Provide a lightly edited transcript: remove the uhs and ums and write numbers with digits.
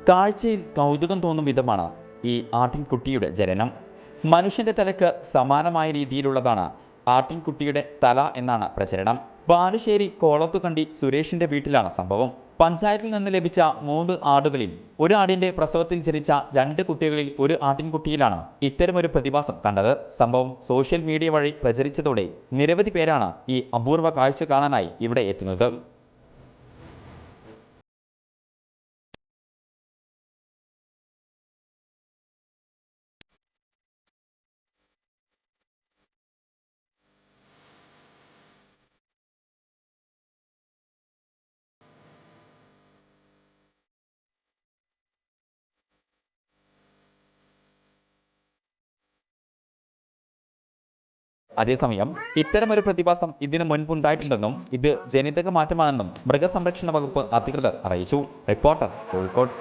കാഴ്ചയിൽ കൗതുകം തോന്നും വിധമാണ് ഈ ആട്ടിൻകുട്ടിയുടെ ജനനം. മനുഷ്യന്റെ തലയ്ക്ക് സമാനമായ രീതിയിലുള്ളതാണ് ആട്ടിൻകുട്ടിയുടെ തല എന്നാണ് പ്രചരണം. ബാലുശ്ശേരി കോളത്തുകണ്ടി സുരേഷിന്റെ വീട്ടിലാണ് സംഭവം. പഞ്ചായത്തിൽ നിന്ന് ലഭിച്ച 3 ആടുകളിൽ ഒരു ആടിന്റെ പ്രസവത്തിൽ ജനിച്ച 2 കുട്ടികളിൽ ഒരു ആട്ടിൻകുട്ടിയിലാണ് ഇത്തരമൊരു പ്രതിഭാസം കണ്ടത്. സംഭവം സോഷ്യൽ മീഡിയ വഴി പ്രചരിച്ചതോടെ നിരവധി പേരാണ് ഈ അപൂർവ കാഴ്ച കാണാനായി ഇവിടെ എത്തുന്നത്. അതേസമയം ഇത്തരമൊരു പ്രതിഭാസം ഇതിനു മുൻപുണ്ടായിട്ടുണ്ടെന്നും ഇത് ജനിതക മാറ്റമാണെന്നും മൃഗസംരക്ഷണ വകുപ്പ് അധികൃതർ അറിയിച്ചു. റിപ്പോർട്ടർ, കോഴിക്കോട്.